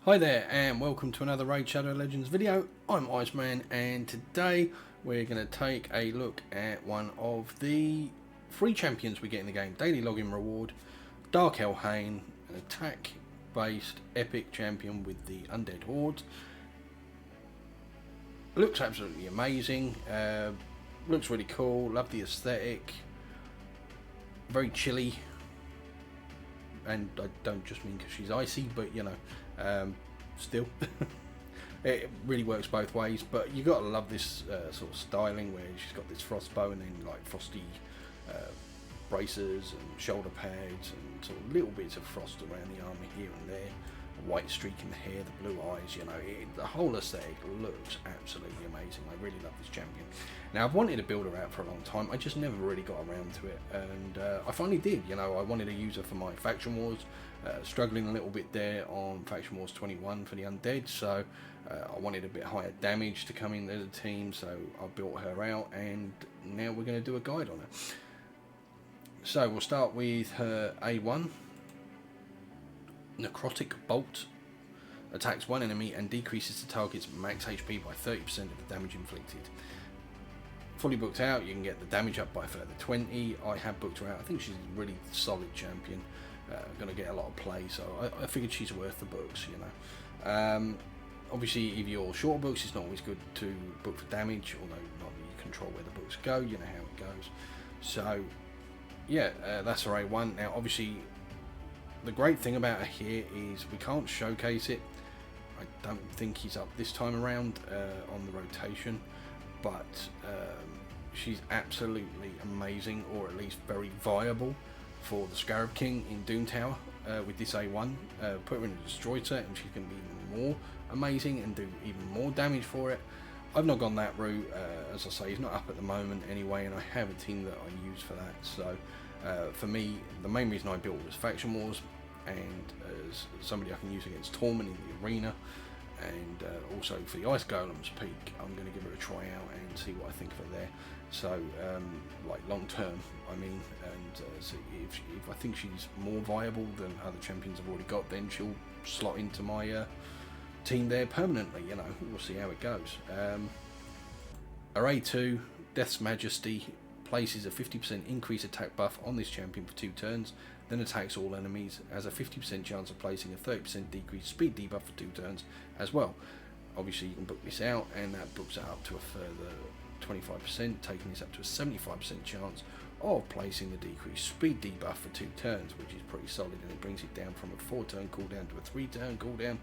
Hi there and welcome to another Raid Shadow Legends video. I'm IceMan and today we're going to take a look at one of the free champions we get in the game. Daily login reward, Dark Elhain, an attack based epic champion with the undead horde. Looks absolutely amazing, looks really cool, love the aesthetic, very chilly. And I don't just mean because she's icy, but you know, still it really works both ways. But you gotta love this sort of styling where she's got this frost bow and then like frosty bracers and shoulder pads and sort of little bits of frost around the armor here and there, a white streak in the hair, the blue eyes. You know, the whole aesthetic looks absolutely amazing. I really love this champion. Now, I've wanted to build her out for a long time. I just never really got around to it, and I finally did. You know, I wanted to use her for my Faction Wars, struggling a little bit there on Faction Wars 21 for the undead, so I wanted a bit higher damage to come into the team, so I built her out, and now we're going to do a guide on her. So we'll start with her A1. Necrotic Bolt. Attacks one enemy and decreases the target's max HP by 30% of the damage inflicted. Fully booked out, you can get the damage up by a further 20. I have booked her out. I think she's a really solid champion. Going to get a lot of play, so I figured she's worth the books, you know. Obviously, if you're short books, it's not always good to book for damage, although not that you control where the books go, you know how it goes. So, yeah, that's her A1. Now, obviously, the great thing about her here is we can't showcase it. I don't think he's up this time around on the rotation, but she's absolutely amazing, or at least very viable for the Scarab King in Doom Tower with this A1. Put her in a destroy set and she's going to be even more amazing and do even more damage for it. I've not gone that route, as I say, he's not up at the moment anyway, and I have a team that I use for that. So for me, the main reason I built was Faction Wars, and as somebody I can use against Torment in the arena, and also for the Ice Golem's peak, I'm going to give her a try out and see what I think of her there. So like long term, I mean, and so if I think she's more viable than other champions I've already got, then she'll slot into my team there permanently. You know, we'll see how it goes. Her A2, Death's Majesty, places a 50% increased attack buff on this champion for 2 turns, then attacks all enemies, has a 50% chance of placing a 30% decreased speed debuff for 2 turns as well. Obviously you can book this out, and that books it up to a further 25%, taking this up to a 75% chance of placing the decreased speed debuff for 2 turns, which is pretty solid, and it brings it down from a 4-turn cooldown to a 3-turn cooldown,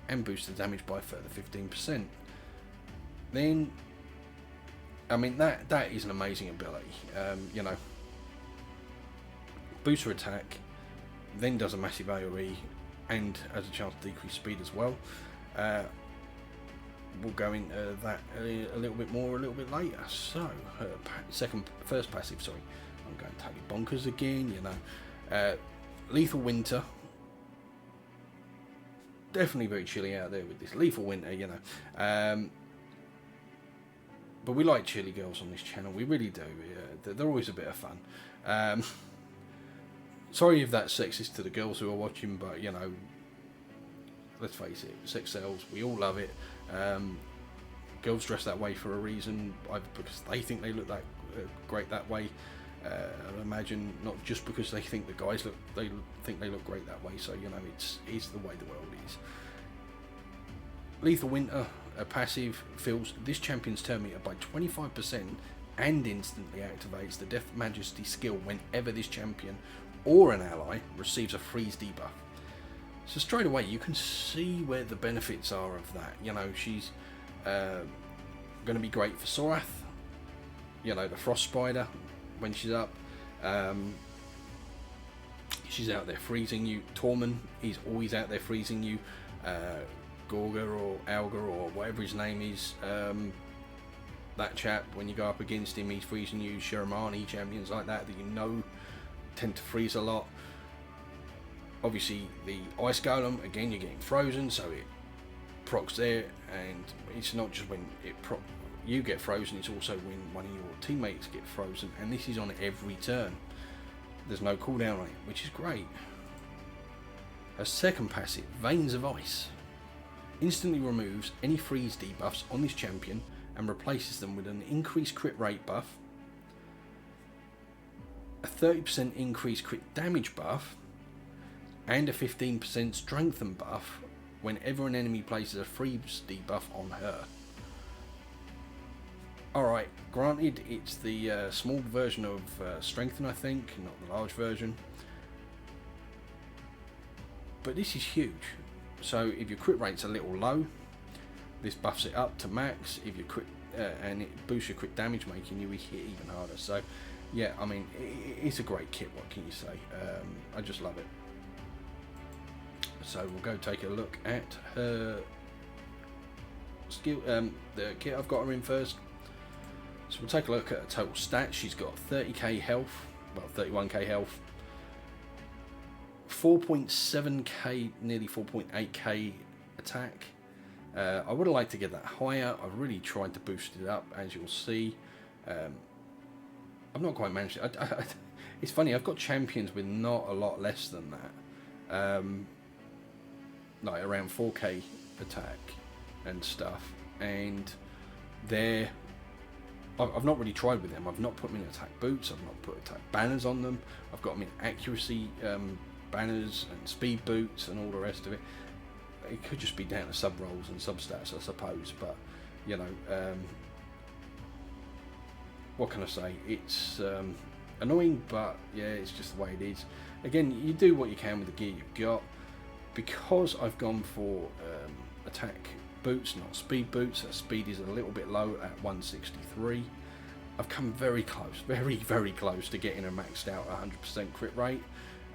and boosts the damage by a further 15%. Then, I mean, that is an amazing ability. You know, boosts her attack, then does a massive AoE, and has a chance to decrease speed as well. We'll go into that a little bit more a little bit later. So, her first passive, sorry, I'm going totally bonkers again, you know. Lethal Winter. Definitely very chilly out there with this Lethal Winter, you know. But we like chilly girls on this channel, we really do. They're always a bit of fun. Sorry if that's sexist to the girls who are watching, but you know, let's face it, sex sells, we all love it. Girls dress that way for a reason, either because they think they look that great that way. I imagine not just because they think the guys look great that way. So you know, it's the way the world is. Lethal Winter, a passive, fills this champion's turn meter by 25% and instantly activates the Death Majesty skill whenever this champion or an ally receives a freeze debuff. So straight away you can see where the benefits are of that. You know, she's going to be great for Sorath, you know, the Frost Spider when she's up. She's out there freezing you. Torment, he's always out there freezing you. Gorga or Alga or whatever his name is, that chap, when you go up against him, he's freezing you. Shiramani, champions like that you know tend to freeze a lot. Obviously the Ice Golem, again, you're getting frozen, so it procs there, and it's not just when you get frozen, it's also when one of your teammates get frozen, and this is on every turn. There's no cooldown on it, which is great. Her second passive, Veins of Ice. Instantly removes any freeze debuffs on this champion and replaces them with an increased crit rate buff, a 30% increased crit damage buff, and a 15% strengthen buff whenever an enemy places a freeze debuff on her. Alright, granted it's the small version of strengthen, I think, not the large version. But this is huge. So if your crit rate's a little low, this buffs it up to max. If your crit and it boosts your crit damage, making you hit even harder. So yeah, I mean, it's a great kit. What can you say? I just love it. So we'll go take a look at her skill, the kit I've got her in first. So we'll take a look at her total stats. She's got 30k health, well 31k health, 4.7k, nearly 4.8k attack. I would have liked to get that higher. I really tried to boost it up, as you'll see. I've not quite managed it. It's funny, I've got champions with not a lot less than that. Like around 4k attack and stuff. And they're... I've not really tried with them. I've not put them in attack boots. I've not put attack banners on them. I've got them in accuracy banners and speed boots and all the rest of it. It could just be down to sub rolls and sub stats, I suppose. But you know, what can I say? It's annoying, but yeah, it's just the way it is. Again, you do what you can with the gear you've got. Because I've gone for attack boots, not speed boots. That speed is a little bit low at 163. I've come very close, very, very close to getting a maxed out 100% crit rate.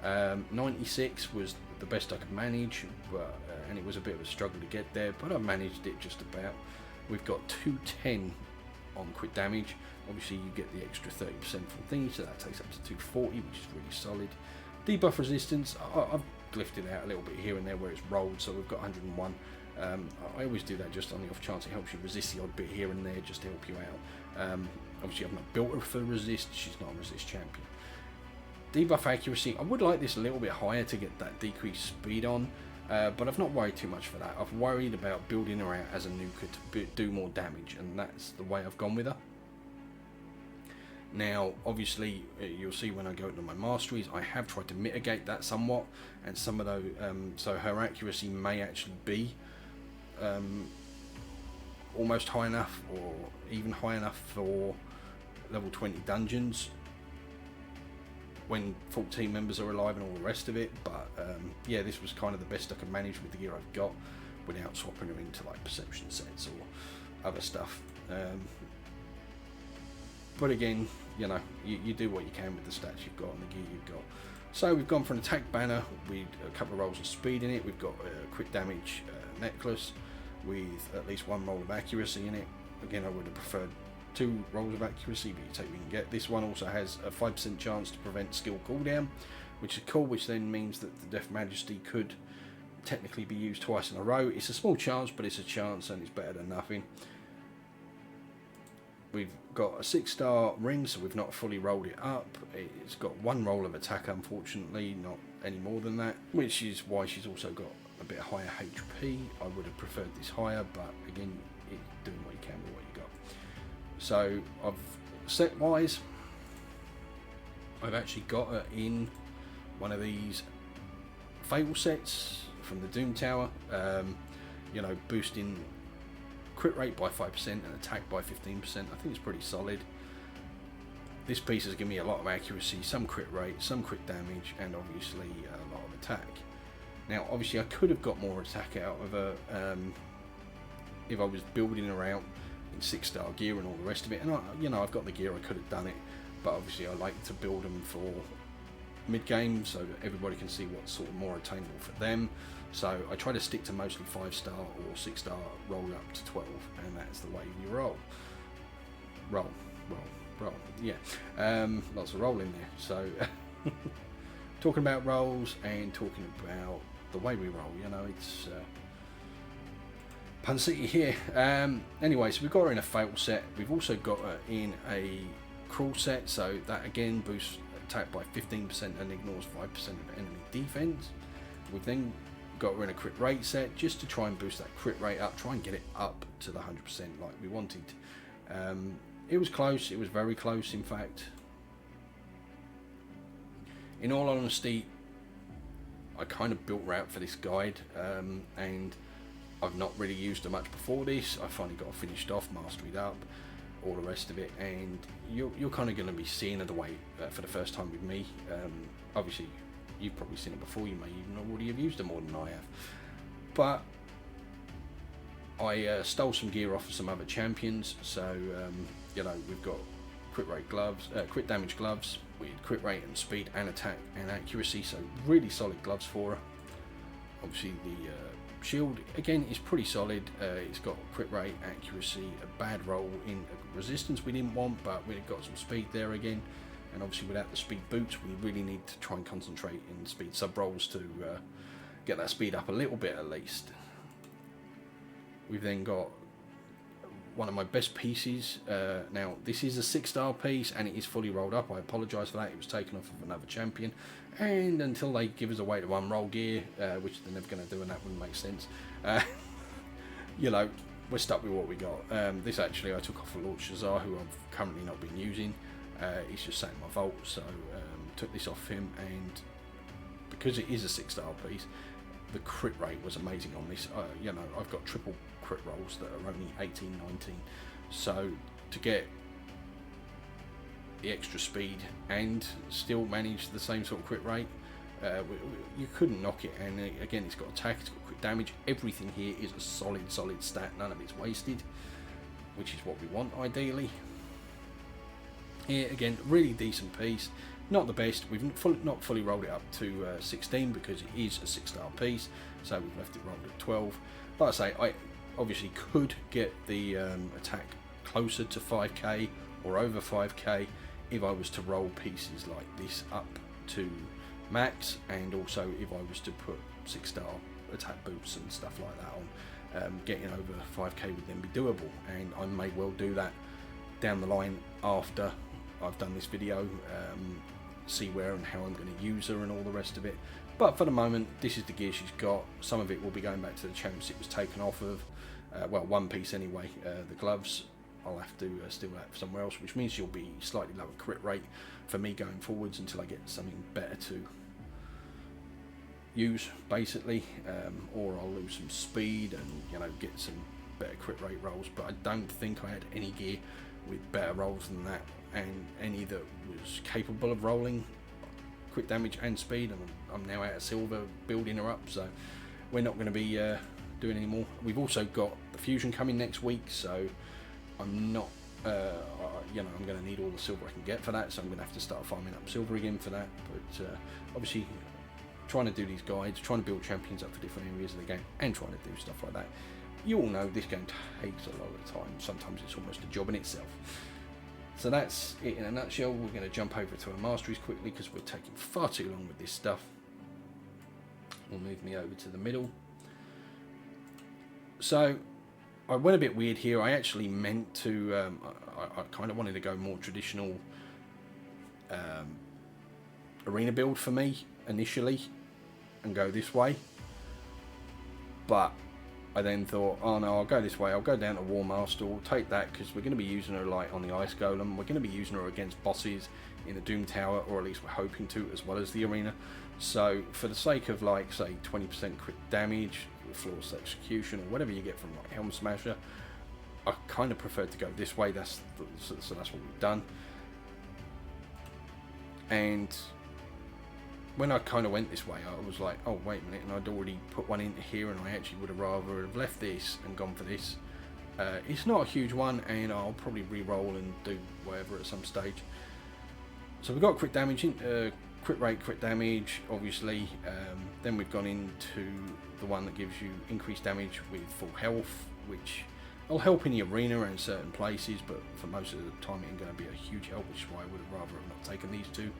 96 was the best I could manage, but and it was a bit of a struggle to get there, but I managed it just about. We've got 210 on crit damage. Obviously you get the extra 30% from things, so that takes up to 240, which is really solid. Debuff resistance, I've lifted it out a little bit here and there where it's rolled, so we've got 101. I always do that just on the off chance it helps you resist the odd bit here and there, just to help you out. Obviously I've not built her for resist, she's not a resist champion. Debuff accuracy, I would like this a little bit higher to get that decreased speed on, but I've not worried too much for that. I've worried about building her out as a nuker to do more damage, and that's the way I've gone with her. Now obviously you'll see when I go into my masteries, I have tried to mitigate that somewhat, and some of those, so her accuracy may actually be almost high enough, or even high enough for level 20 dungeons when 14 members are alive and all the rest of it. But yeah, this was kind of the best I could manage with the gear I've got without swapping her into like perception sets or other stuff. But again, you know, you do what you can with the stats you've got and the gear you've got. So we've gone for an attack banner with a couple of rolls of speed in it. We've got a crit damage necklace with at least one roll of accuracy in it. Again, I would have preferred 2 rolls of accuracy, but you take what you can get. This one also has a 5% chance to prevent skill cooldown, which is cool, which then means that the Death Majesty could technically be used twice in a row. It's a small chance, but it's a chance, and it's better than nothing. We've got a 6-star ring, so we've not fully rolled it up. It's got 1 roll of attack, unfortunately, not any more than that, which is why she's also got a bit higher HP. I would have preferred this higher, but again, it's doing what you can with what you got. So I've set wise, I've actually got her in one of these Fable sets from the Doom Tower, you know, boosting crit rate by 5% and attack by 15%. I think it's pretty solid. This piece has given me a lot of accuracy, some crit rate, some crit damage, and obviously a lot of attack. Now obviously I could have got more attack out of her if I was building her out in 6-star gear and all the rest of it, and you know, I've got the gear, I could have done it, but obviously I like to build them for mid-game so that everybody can see what's sort of more attainable for them. So I try to stick to mostly 5-star or 6-star, roll up to 12, and that's the way you roll. Roll. Yeah, lots of roll in there. So talking about rolls and talking about the way we roll, you know, it's Pun City here. Anyway, so we've got her in a Fatal set. We've also got her in a Cruel set, so that again boosts attack by 15% and ignores 5% of enemy defense. We've then got her in a crit rate set just to try and boost that crit rate up, try and get it up to the 100% like we wanted. It was close, it was very close in fact. In all honesty, I kind of built her out for this guide, and I've not really used her much before this. I finally got her finished off, masteried up, all the rest of it, and you're kind of going to be seeing her the way for the first time with me. Obviously, you've probably seen it before, you may even already have used her more than I have. But I stole some gear off of some other champions, so you know, we've got crit rate gloves, crit damage gloves with crit rate and speed and attack and accuracy, so really solid gloves for her. Obviously the shield again is pretty solid. It's got crit rate, accuracy, a bad roll in resistance we didn't want, but we've got some speed there again. And obviously without the speed boots, we really need to try and concentrate in speed sub rolls to get that speed up a little bit at least. We've then got one of my best pieces. Now this is a 6-star piece and it is fully rolled up. I apologise for that, it was taken off of another champion, and until they give us a way to unroll gear, which they're never going to do, and that wouldn't make sense, you know, we're stuck with what we got. This actually I took off of Lord Shazar, who I've currently not been using. He's just sat in my vault, so took this off him, and because it is a 6-star piece, the crit rate was amazing on this. You know, I've got triple crit rolls that are only 18, 19, so to get the extra speed and still manage the same sort of crit rate, you couldn't knock it. And again, it's got attack, it's got crit damage, everything here is a solid stat, none of it's wasted, which is what we want ideally. Here again, really decent piece, not the best. We've not fully rolled it up to 16 because it is a 6-star piece, so we've left it rolled at 12. But I say, I obviously could get the attack closer to 5k or over 5k if I was to roll pieces like this up to max, and also if I was to put 6-star attack boots and stuff like that on. Getting over 5k would then be doable, and I may well do that down the line after I've done this video, see where and how I'm going to use her and all the rest of it. But for the moment, this is the gear she's got. Some of it will be going back to the champs it was taken off of. Well, one piece anyway. The gloves I'll have to steal that somewhere else, which means you'll be slightly lower crit rate for me going forwards until I get something better to use, basically, or I'll lose some speed and, you know, get some better crit rate rolls. But I don't think I had any gear with better rolls than that, and any that was capable of rolling crit damage and speed. And I'm now out of silver building her up, so we're not going to be doing any more. We've also got the fusion coming next week, so I'm not you know, I'm going to need all the silver I can get for that, so I'm going to have to start farming up silver again for that. But obviously trying to do these guides, trying to build champions up for different areas of the game, and trying to do stuff like that, you all know this game takes a lot of time. Sometimes it's almost a job in itself. So that's it in a nutshell. We're going to jump over to our masteries quickly because we're taking far too long with this stuff. We'll move me over to the middle. So I went a bit weird here. I actually meant to, I kind of wanted to go more traditional arena build for me initially and go this way. But I then thought, oh no, I'll go this way. I'll go down to War Master. We'll take that because we're going to be using her like on the Ice Golem. We're going to be using her against bosses in the Doom Tower, or at least we're hoping to, as well as the arena. So for the sake of, like, say 20% crit damage, flawless execution, or whatever you get from like Helm Smasher, I kind of preferred to go this way. So that's what we've done. And when I kind of went this way, I was like, oh wait a minute, and I'd already put one into here, and I actually would have rather have left this and gone for this. It's not a huge one, and I'll probably re-roll and do whatever at some stage. So we've got crit damage, crit rate, crit damage, obviously. Then we've gone into the one that gives you increased damage with full health, which will help in the arena and certain places, but for most of the time it ain't going to be a huge help, which is why I would have rather have not taken these two.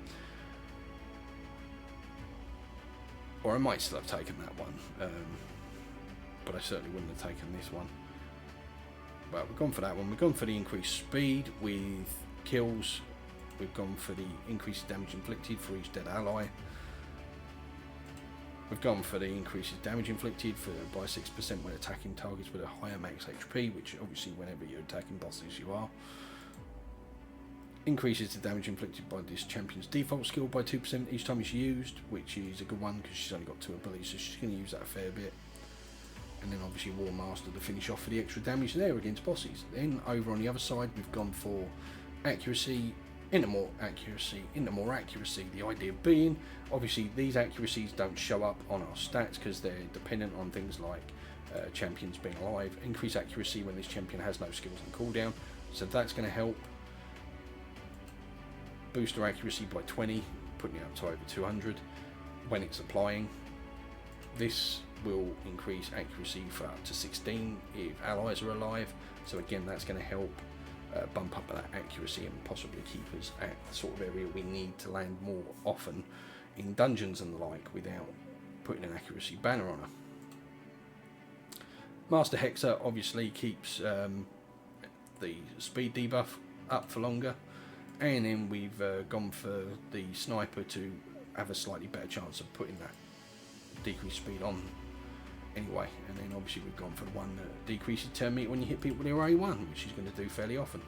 Or I might still have taken that one, but I certainly wouldn't have taken this one. But we've gone for that one. We've gone for the increased speed with kills. We've gone for the increased damage inflicted for each dead ally. We've gone for the increases damage inflicted by 6% when attacking targets with a higher max HP, which obviously whenever you're attacking bosses you are. Increases the damage inflicted by this champion's default skill by 2% each time it's used, which is a good one because she's only got 2 abilities, so she's going to use that a fair bit. And then obviously War Master to finish off for the extra damage there against bosses. Then over on the other side we've gone for accuracy, into more accuracy. The idea being, obviously these accuracies don't show up on our stats because they're dependent on things like champions being alive. Increase accuracy when this champion has no skills and cooldown, so that's going to help. Boost her accuracy by 20, putting it up to over 200 when it's applying. This will increase accuracy for up to 16 if allies are alive, so again that's going to help bump up that accuracy and possibly keep us at the sort of area we need to land more often in dungeons and the like without putting an accuracy banner on her. Master Hexer obviously keeps the speed debuff up for longer, and then we've gone for the sniper to have a slightly better chance of putting that decreased speed on anyway. And then obviously we've gone for the one that decreases turn meter when you hit people with her A1, which she's going to do fairly often.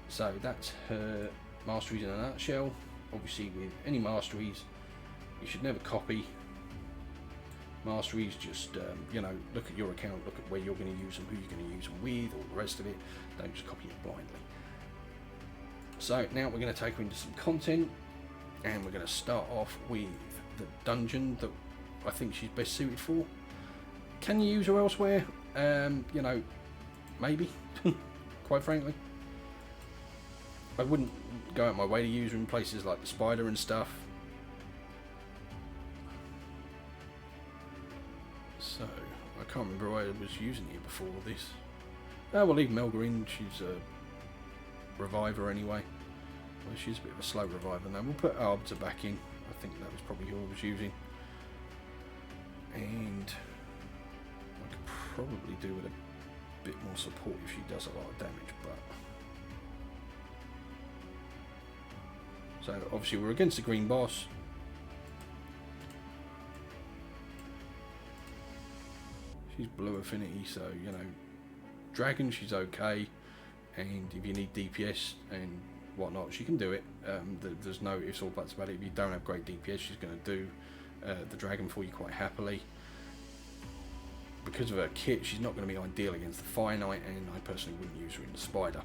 So that's her masteries in a nutshell. Obviously with any masteries you should never copy masteries, just you know, look at your account, look at where you're going to use them, who you're going to use them with, all the rest of it. Don't just copy it blindly. So now we're going to take her into some content, and we're going to start off with the dungeon that I think she's best suited for. Can you use her elsewhere? You know, maybe. Quite frankly, I wouldn't go out my way to use her in places like the spider and stuff. So I can't remember why I was using her before this. Oh, we'll leave Melga in. She's a reviver anyway. Well, she's a bit of a slow reviver now. We'll put Arbiter back in. I think that was probably who I was using. And I could probably do with a bit more support if she does a lot of damage, but so obviously we're against the green boss. She's blue affinity, so you know, dragon she's okay, and if you need DPS and whatnot she can do it. There's no ifs or buts about it. If you don't have great DPS she's going to do the dragon for you quite happily. Because of her kit she's not going to be ideal against the Fire Knight, and I personally wouldn't use her in the spider.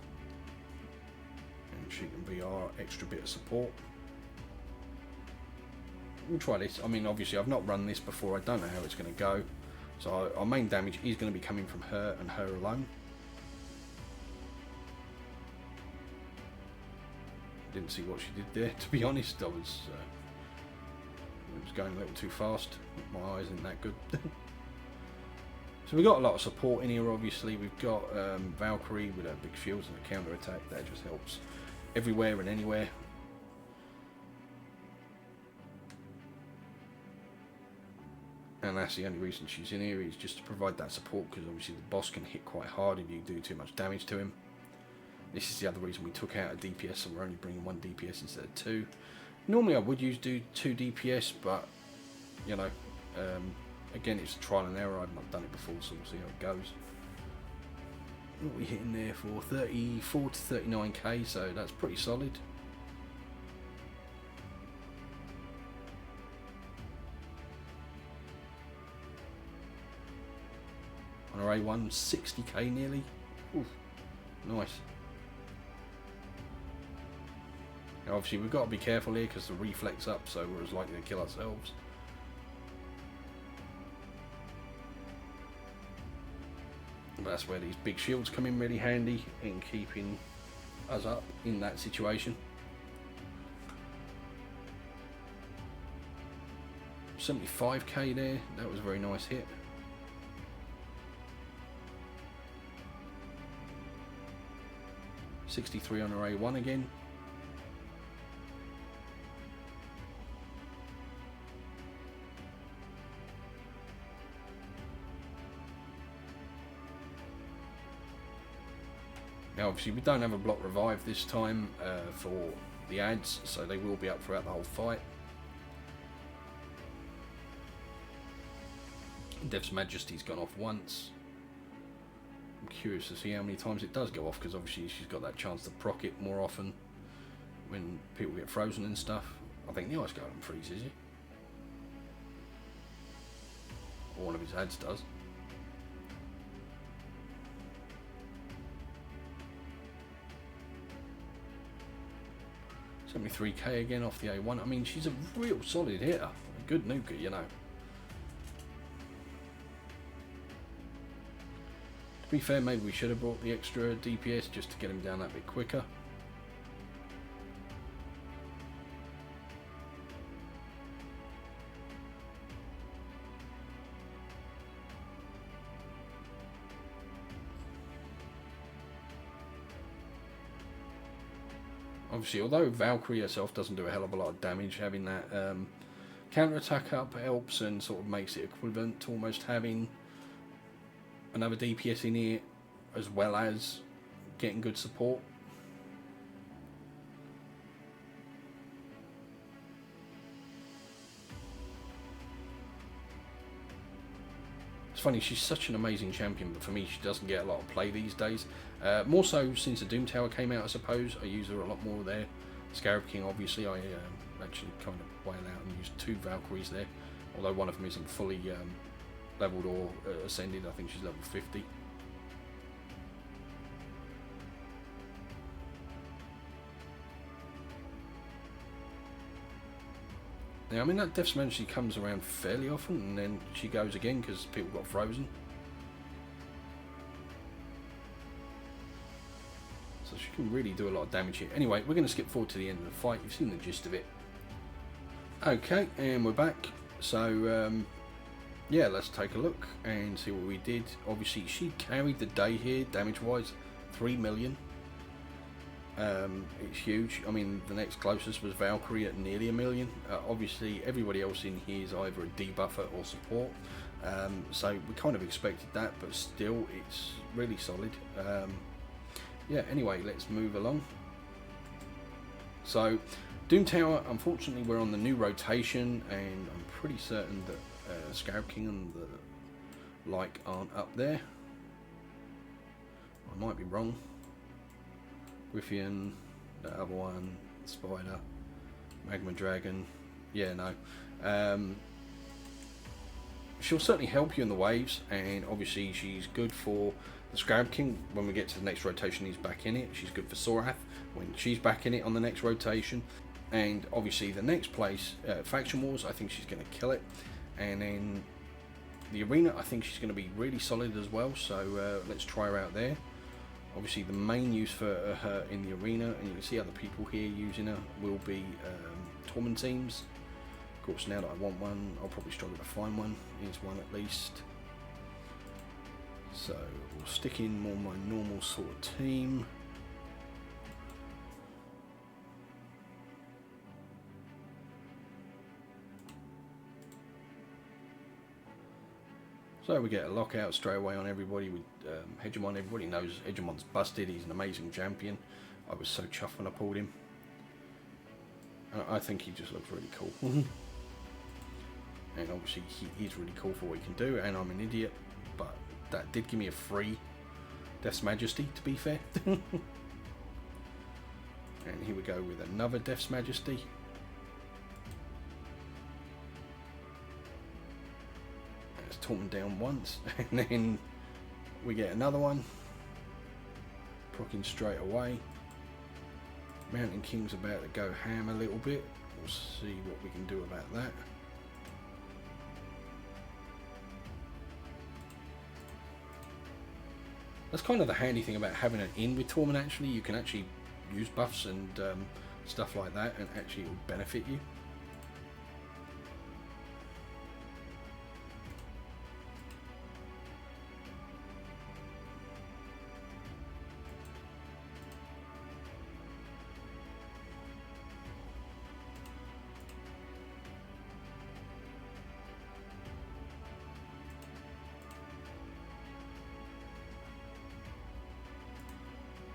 And she can be our extra bit of support. We'll try this. I mean obviously I've not run this before, I don't know how it's going to go. So our main damage is going to be coming from her and her alone. Didn't see what she did there, to be honest. It was going a little too fast. My eyes aren't that good. So we've got a lot of support in here. Obviously we've got Valkyrie with her big shields and a counter attack that just helps everywhere and anywhere. And that's the only reason she's in here, is just to provide that support, because obviously the boss can hit quite hard if you do too much damage to him. This is the other reason we took out a DPS, so we're only bringing 1 DPS instead of 2. Normally I would do 2 DPS, but you know, again it's trial and error. I've not done it before, so we'll see how it goes. What are we hitting there for? 34 to 39k, so that's pretty solid. On our A1, 60k nearly. Ooh, nice. Now obviously we've got to be careful here because the reflex up, so we're as likely to kill ourselves. But that's where these big shields come in really handy in keeping us up in that situation. 75k there, that was a very nice hit. .63 on our A1 again. Now obviously we don't have a block revive this time for the ads, so they will be up throughout the whole fight. Dev's Majesty's gone off once. I'm curious to see how many times it does go off, because obviously she's got that chance to proc it more often when people get frozen and stuff. I think the Ice Golem freezes you. Or one of his ads does. $73k again off the A1. I mean, she's a real solid hitter. A good nuker, you know. To be fair, maybe we should have brought the extra DPS just to get him down that bit quicker. Obviously, although Valkyrie herself doesn't do a hell of a lot of damage, having that counter-attack up helps and sort of makes it equivalent to almost having another DPS in here, as well as getting good support. It's funny, she's such an amazing champion, but for me she doesn't get a lot of play these days. More so since the Doom Tower came out, I suppose. I use her a lot more there. Scarab King, obviously, I actually kind of wail out and use 2 Valkyries there. Although one of them isn't fully leveled or ascended. I think she's level 50. Now, I mean, that Death's Majesty comes around fairly often, and then she goes again because people got frozen. So she can really do a lot of damage here. Anyway, we're going to skip forward to the end of the fight. You've seen the gist of it. Okay, and we're back. So, yeah, let's take a look and see what we did. Obviously, she carried the day here, damage-wise, 3 million. It's huge. I mean, the next closest was Valkyrie at nearly 1 million. Obviously, everybody else in here is either a debuffer or support. So we kind of expected that, but still, it's really solid. Yeah, anyway, let's move along. So, Doom Tower, unfortunately, we're on the new rotation, and I'm pretty certain that Scarab King and the like aren't up there. I might be wrong. Griffin, the other one, Spider, Magma Dragon. Yeah, no. She'll certainly help you in the waves, and obviously she's good for the Scarab King when we get to the next rotation. He's back in it. She's good for Sorath when she's back in it on the next rotation, and obviously the next place, Faction Wars, I think she's going to kill it, and then the arena, I think she's going to be really solid as well. So let's try her out there. Obviously, the main use for her in the arena, and you can see other people here using her, will be Torment teams. Of course, now that I want one, I'll probably struggle to find one. Here's one at least. So we'll stick in more my normal sort of team. So we get a lockout straight away on everybody with Hegemon. Everybody knows Hegemon's busted. He's an amazing champion. I was so chuffed when I pulled him. And I think he just looks really cool. And obviously he's really cool for what he can do. And I'm an idiot, but that did give me a free Death's Majesty, to be fair. And here we go with another Death's Majesty. Torment down once, and then we get another one, procking straight away. Mountain King's about to go ham a little bit. We'll see what we can do about that. That's kind of the handy thing about having an in with Torment. Actually, you can actually use buffs and stuff like that, and actually it will benefit you.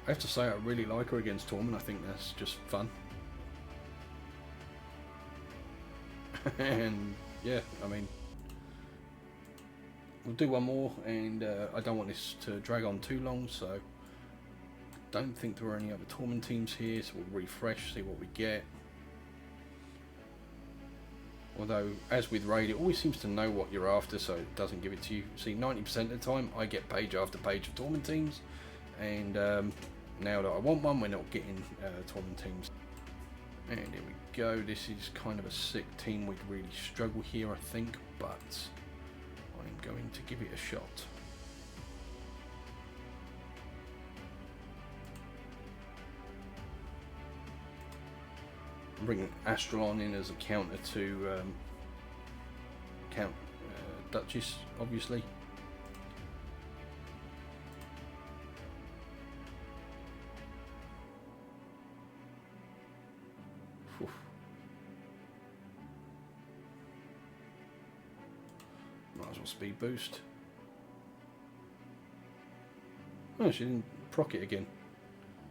I have to say, I really like her against Torment. I think that's just fun. And yeah, I mean, we'll do one more, and I don't want this to drag on too long, so don't think there are any other tournament teams here, so we'll refresh, see what we get. Although, as with Raid, it always seems to know what you're after, so it doesn't give it to you. See, 90% of the time, I get page after page of tournament teams, and now that I want one, we're not getting tournament teams. And here we go. This is kind of a sick team. We'd really struggle here, I think, but I'm going to give it a shot. Bring Astralon in as a counter to Duchess, obviously. Oof. Might as well speed boost. Oh, she didn't proc it again.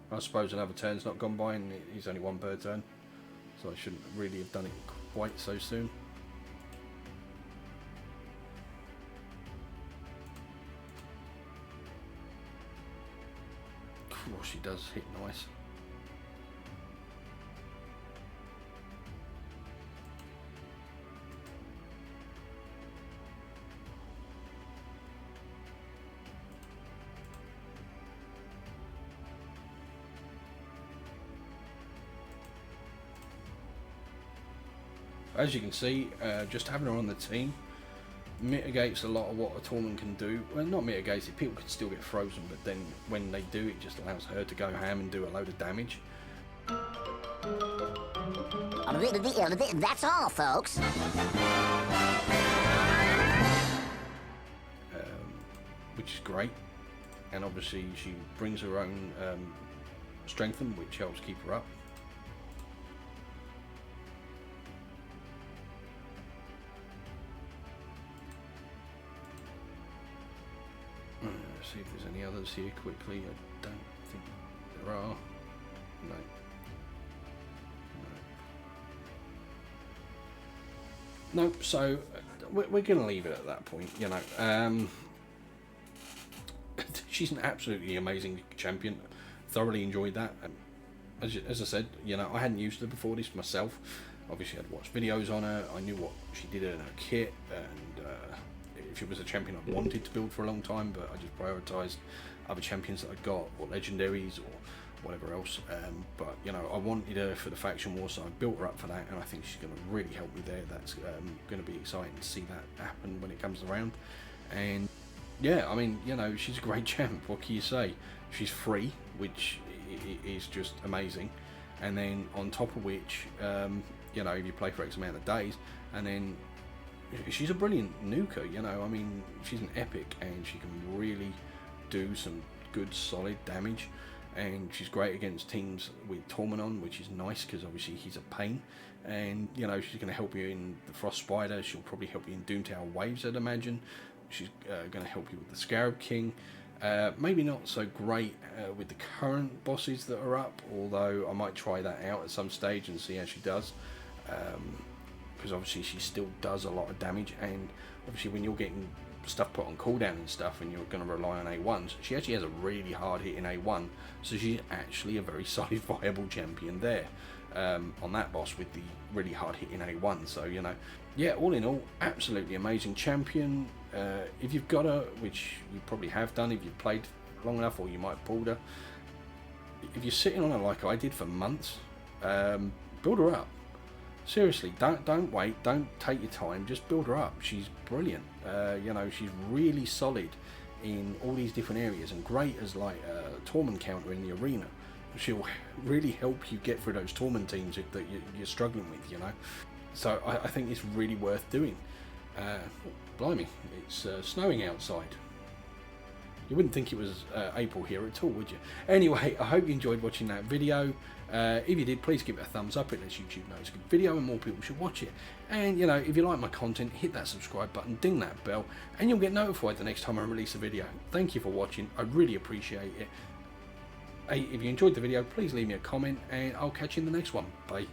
I suppose another turn's not gone by, and he's only one per turn. So I shouldn't really have done it quite so soon. Oh, she does hit nice. As you can see, just having her on the team mitigates a lot of what a tournament can do. Well, not mitigates it, people can still get frozen, but then when they do, it just allows her to go ham and do a load of damage. That's all, folks. Which is great. And obviously she brings her own strengthen, which helps keep her up. See if there's any others here quickly. I don't think there are. No. No, so we're going to leave it at that point, you know. She's an absolutely amazing champion. Thoroughly enjoyed that. As I said, you know, I hadn't used her before this myself. Obviously, I'd watched videos on her. I knew what she did in her kit, and she was a champion I wanted to build for a long time, but I just prioritised other champions that I got, or legendaries, or whatever else. But you know, I wanted her for the faction war, so I built her up for that, and I think she's going to really help me there. That's going to be exciting to see that happen when it comes around. And yeah, I mean, you know, she's a great champ. What can you say? She's free, which is just amazing. And then on top of which, you know, if you play for X amount of days, and then she's a brilliant nuker, you know. I mean, she's an epic, and she can really do some good solid damage, and she's great against teams with Torment on, which is nice because obviously he's a pain. And you know, she's going to help you in the Frost Spider. She'll probably help you in Doomtower Waves, I'd imagine. She's going to help you with the Scarab King. Maybe not so great with the current bosses that are up, although I might try that out at some stage and see how she does. Because obviously she still does a lot of damage, and obviously when you're getting stuff put on cooldown and stuff and you're going to rely on A1s, she actually has a really hard hit in A1, so she's actually a very solid viable champion there on that boss with the really hard hit in A1. So you know, yeah, all in all, absolutely amazing champion. If you've got her, which you probably have done if you've played long enough, or you might have pulled her, if you're sitting on her like I did for months, build her up. Seriously, don't wait, don't take your time, just build her up. She's brilliant. You know, she's really solid in all these different areas, and great as like a torment counter in the arena. She'll really help you get through those torment teams that you're struggling with, you know. So I think it's really worth doing. Blimey, it's snowing outside. You wouldn't think it was April here at all, would you? Anyway, I hope you enjoyed watching that video. If you did, please give it a thumbs up. It lets YouTube know it's a good video and more people should watch it. And you know, if you like my content, hit that subscribe button, ding that bell, and you'll get notified the next time I release a video. Thank you for watching. I really appreciate it. Hey, if you enjoyed the video, please leave me a comment, and I'll catch you in the next one. Bye.